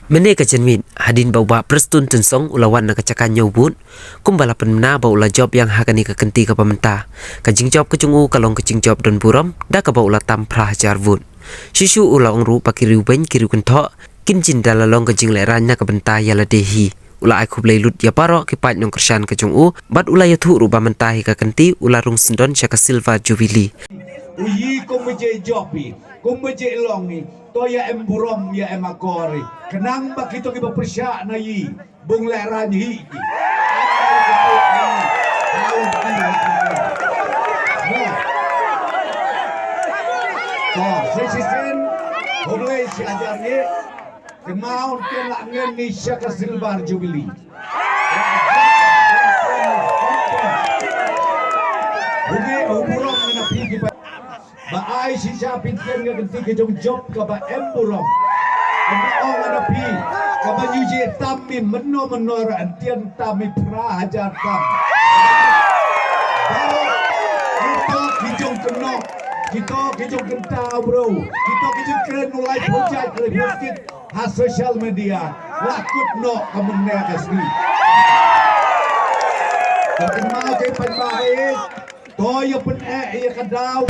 Mene ka jenmit hadin bawa prestun tensong ulawan na kacakan nyobut kumbala penmena bau la job yang hakani ka kenti ka pemerintah kajing job kecungu kalong kecing job don buram da ka bau la tam prah jarvut shishu ula ongru pakiriu ben kiriu kentok kinjin dalalong kajing leran na ka benta yala dehi ula ai khub leilut ya paro ki pat nyong kersan kecungu bat ula ya thu ruba mentahi ka kenti ula rung sendon syaka silva jubili uyi ko meje jobi ko meje longi to ya em burom ya em akori kenang bak kita ki bersyak na yi bung leran hi Sesisen boleh si ajarnya kemau ke langen ni syaka silvar jubili buge burom na pigi ba ai si japin ken ga genti ke jong job ka ba emburom ba ong ana pi ka ba yuje tammi menno menora antian tammi pra hajar tam kita kijong kenok kita kijong kentau bro kita kijong keren mulai projek lebih ha social media lakut no kamunnya kasni tapi mau ke panbaik to ya pen ya kadau